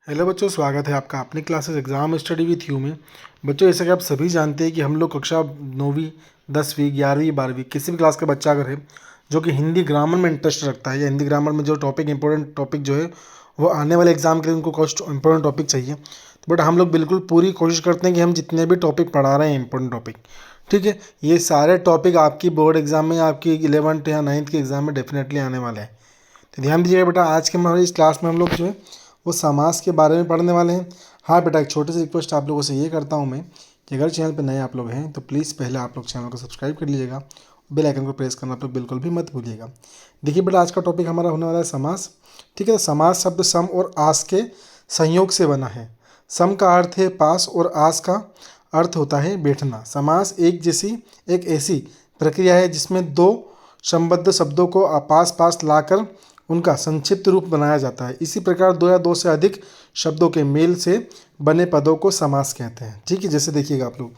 Hello बच्चों, स्वागत है आपका अपनी classes exam study with you में। बच्चों, जैसा कि आप सभी जानते हैं कि हम लोग कक्षा 9वीं 10वीं 11वीं 12वीं किसी भी क्लास का बच्चा अगर है जो कि हिंदी ग्रामर में इंटरेस्ट रखता है या हिंदी ग्रामर में जो टॉपिक इंपॉर्टेंट टॉपिक जो है वो आने वाले एग्जाम के लिए उनको कुछ इंपॉर्टेंट टॉपिक चाहिए, तो बट हम लोग बिल्कुल पूरी कोशिश करते हैं कि हम जितने भी टॉपिक पढ़ा रहे हैं इंपॉर्टेंट टॉपिक, ठीक है, ये सारे टॉपिक आपकी बोर्ड एग्जाम में आपकी 11th या 9th के एग्जाम में डेफिनेटली आने वाले हैं। तो ध्यान दीजिएगा बेटा, आज के हमारे इस क्लास में हम लोग जो है वो समास के बारे में पढ़ने वाले हैं। हाँ बेटा, एक छोटी सी रिक्वेस्ट आप लोगों से ये करता हूँ मैं कि अगर चैनल पर नए आप लोग हैं तो प्लीज़ पहले आप लोग चैनल को सब्सक्राइब कर लीजिएगा, बेल आइकन को प्रेस करना आप लोग बिल्कुल भी मत भूलिएगा। देखिए बेटा, आज का टॉपिक हमारा होने वाला है समास। ठीक है, तो समास शब्द सम और आस के संयोग से बना है। सम का अर्थ है पास और आस का अर्थ होता है बैठना। समास एक ऐसी प्रक्रिया है जिसमें दो संबद्ध शब्दों को पास पास लाकर उनका संक्षिप्त रूप बनाया जाता है। इसी प्रकार दो या दो से अधिक शब्दों के मेल से बने पदों को समास कहते हैं। ठीक है, जैसे देखिएगा आप लोग,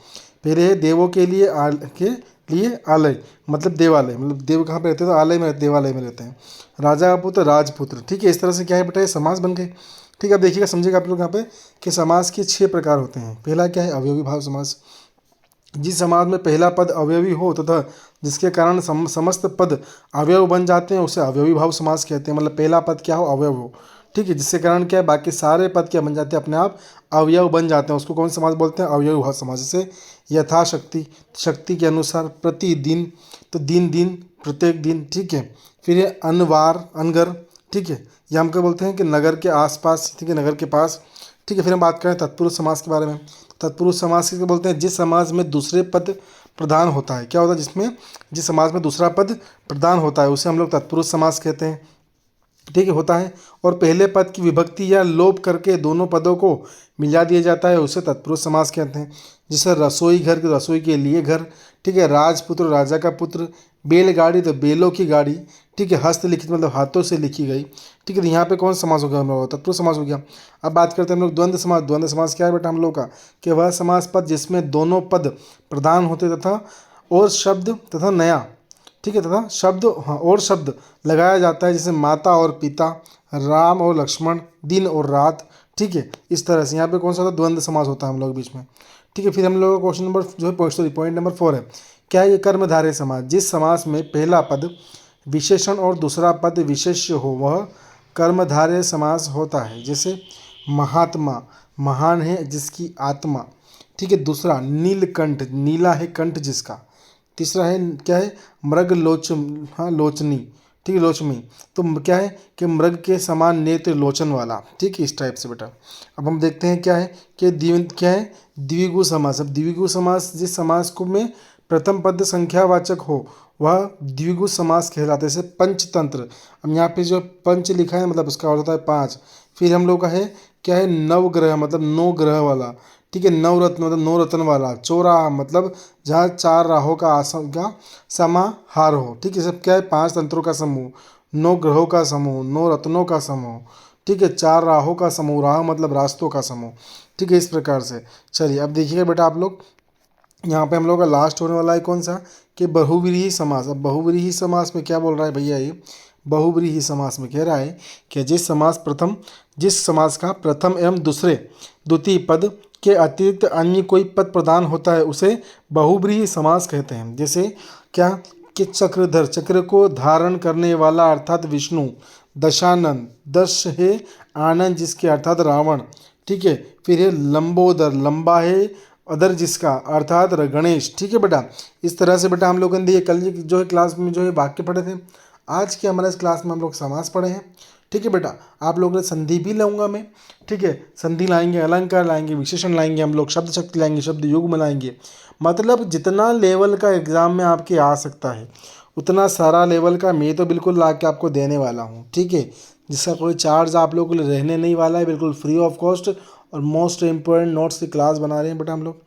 पहले है देवों के लिए आलय, मतलब देवालय, मतलब देव कहाँ पे रहते हैं तो आलय में, देवालय में रहते हैं। राजा का पुत्र राजपुत्र। ठीक है, इस तरह से क्या है बेटा, ये समास बन गए। ठीक है, अब देखिएगा, समझिएगा आप लोग यहाँ पे कि समास के 6 प्रकार होते हैं। पहला क्या है, अवयवी भाव समास। जिस समाज में पहला पद अवयवी हो तथा जिसके कारण समस्त पद अवयव बन जाते हैं उसे अवयवी भाव समास कहते हैं। मतलब पहला पद क्या हो, अवयव हो। ठीक है, जिसके कारण क्या है, बाकी सारे पद क्या बन जाते हैं, अपने आप अवयव बन जाते हैं। उसको कौन समास बोलते हैं, अवयवी भाव समास। जैसे यथाशक्ति, शक्ति के अनुसार, प्रतिदिन, तो दिन दिन, प्रत्येक दिन। ठीक है, फिर ये अनवार, अनगर। ठीक है, ये हम क्या बोलते हैं कि नगर के आसपास, ठीक है, नगर के पास। ठीक है, फिर हम बात करें तत्पुरुष समास के बारे में। तत्पुरुष समास किसको बोलते हैं, जिस समाज में दूसरे पद प्रधान होता है। क्या होता है, जिस समाज में दूसरा पद प्रधान होता है उसे हम लोग तत्पुरुष समास कहते हैं। ठीक है, होता है। और पहले पद की विभक्ति या लोप करके दोनों पदों को मिला दिया जाता है उसे तत्पुरुष समास कहते हैं। जैसे रसोई घर, रसोई के लिए घर। ठीक है, राजपुत्र, राजा का पुत्र। बैलगाड़ी, तो बैलों की गाड़ी। ठीक है, हस्तलिखित मतलब हाथों से लिखी गई। ठीक है, तो यहाँ पे कौन समास हो गया हम लोग, तत्पुरुष समास हो गया। अब बात करते हैं हम लोग द्वंद्व समास। द्वंद्व समास क्या है बेटा हम लोग का, कि वह समास पद जिसमें दोनों पद प्रधान होते तथा और शब्द तथा नया, ठीक है, तथा शब्द, हाँ, और शब्द लगाया जाता है, जैसे माता और पिता, राम और लक्ष्मण, दिन और रात। ठीक है, इस तरह से यहाँ पे कौन सा होता है, द्वंद्व समास होता है हम लोग बीच में। ठीक है, फिर हम लोग का क्वेश्चन नंबर जो है पॉइंट नंबर 4 है, क्या है ये कर्मधारय समास। जिस समास में पहला पद विशेषण और दूसरा पद विशेष्य हो वह कर्मधारय समास होता है। जैसे महात्मा, महान है जिसकी आत्मा। ठीक है, दूसरा नीलकंठ, नीला है कंठ जिसका। तीसरा है क्या है, मृग हाँ लोचनी। ठीक है, लोचमी, तो क्या है कि मृग के समान नेत्र लोचन वाला। ठीक है, इस टाइप से बेटा। अब हम देखते हैं क्या है कि क्या है द्विगु समास। अब द्विगु समास जिस समास को में प्रथम पद संख्यावाचक हो वह द्विगु समास कहलाता है। जैसे पंचतंत्र, अब यहाँ पे जो पंच लिखा है मतलब उसका अर्थ होता है 5। फिर हम लोग का है क्या है, नवग्रह, मतलब 9 ग्रह वाला। ठीक है, नवरत्न मतलब 9 रत्न वाला। चौराहा मतलब जहाँ 4 राहों का आसन का समाहार हो। ठीक है, सब क्या है, 5 तंत्रों का समूह, 9 ग्रहों का समूह, 9 रत्नों का समूह। ठीक है, 4 राहों का समूह, राह मतलब रास्तों का समूह। ठीक है, इस प्रकार से। चलिए अब देखिएगा बेटा आप लोग, यहाँ पे हम लोग का लास्ट होने वाला है कौन सा, कि बहुव्रीहि समास। अब बहुव्रीहि समास में क्या बोल रहा है भैया, ये बहुव्रीहि समास में कह रहा है कि जिस समास का प्रथम एवं दूसरे द्वितीय पद के अतिरिक्त अन्य कोई पद प्रदान होता है उसे बहुव्रीहि समास कहते हैं। जैसे क्या, कि चक्रधर, चक्र को धारण करने वाला अर्थात विष्णु। दशानन, दश है आनंद जिसके अर्थात रावण। ठीक है, फिर है लंबोदर, लंबा है अदर जिसका अर्थात गणेश। ठीक है बेटा, इस तरह से बेटा हम लोगों ने कल जो है क्लास में जो है वाक्य पढ़े थे। आज के हमारे इस क्लास में हम लोग समास पढ़े हैं। ठीक है बेटा, आप लोगों ने संधि भी लाऊंगा मैं। ठीक है, संधि लाएंगे, अलंकार लाएंगे, विशेषण लाएंगे, हम लोग शब्द शक्ति लाएंगे, शब्द युग्म लाएंगे। मतलब जितना लेवल का एग्जाम में आपके आ सकता है उतना सारा लेवल का मैं तो बिल्कुल ला के आपको देने वाला हूँ। ठीक है, जिसका कोई चार्ज आप लोगों के लिए रहने नहीं वाला है, बिल्कुल फ्री ऑफ कॉस्ट। और मोस्ट इम्पोर्टेंट नोट्स की क्लास बना रहे हैं बेटा हम लोग।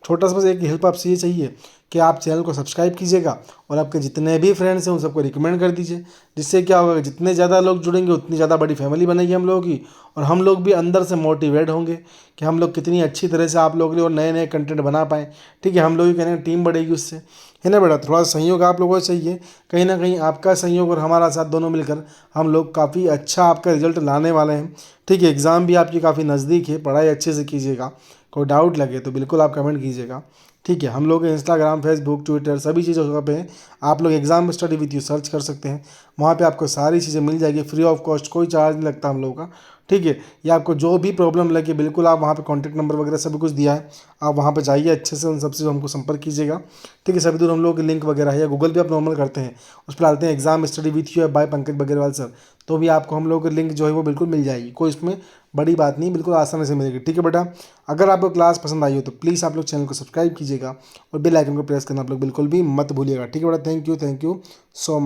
छोटा सा बस एक हेल्प आपसे ये चाहिए कि आप चैनल को सब्सक्राइब कीजिएगा और आपके जितने भी फ्रेंड्स हैं उन सबको रिकमेंड कर दीजिए। जिससे क्या होगा, जितने ज़्यादा लोग जुड़ेंगे उतनी ज़्यादा बड़ी फैमिली बनेगी हम लोगों की, और हम लोग भी अंदर से मोटिवेट होंगे कि हम लोग कितनी अच्छी तरह से आप लोगों के लिए और नए नए कंटेंट बना पाएँ। ठीक है, हम लोग भी कहने टीम बढ़ेगी उससे, है ना बेटा। थोड़ा सहयोग आप लोगों से चाहिए, कहीं ना कहीं आपका सहयोग और हमारा साथ दोनों मिलकर हम लोग काफ़ी अच्छा आपका रिजल्ट लाने वाले हैं। ठीक है, एग्ज़ाम भी आपकी काफ़ी नज़दीक है, पढ़ाई अच्छे से कीजिएगा। कोई डाउट लगे तो बिल्कुल आप कमेंट कीजिएगा। ठीक है, हम लोग इंस्टाग्राम, फेसबुक, ट्विटर सभी चीज़ों पे हैं। आप लोग exam study with you search कर सकते हैं, वहाँ पे आपको सारी चीज़ें मिल जाएगी फ्री ऑफ कॉस्ट, कोई चार्ज नहीं लगता हम लोगों का। ठीक है, या आपको जो भी प्रॉब्लम लगे बिल्कुल आप वहाँ पे कॉन्टैक्ट नंबर वगैरह सभी कुछ दिया है, आप वहाँ पे जाइए, अच्छे से उन सबसे हमको संपर्क कीजिएगा। ठीक है, सभी दूर हम लोग के लिंक वगैरह है, या गूगल पे आप नॉर्मल करते हैं उस पर डालते हैं exam study with you by Pankaj Baggarwal sir, तो भी आपको हम लोग की लिंक जो है वो बिल्कुल मिल जाएगी। कोई इसमें बड़ी बात नहीं, बिल्कुल आसानी से मिलेगी। ठीक है बेटा, अगर आपको क्लास पसंद आई हो तो प्लीज़ आप लोग चैनल को सब्सक्राइब कीजिएगा और बेल आइकन को प्रेस करना आप लोग बिल्कुल भी मत भूलिएगा। ठीक है बेटा, थैंक यू सो मच।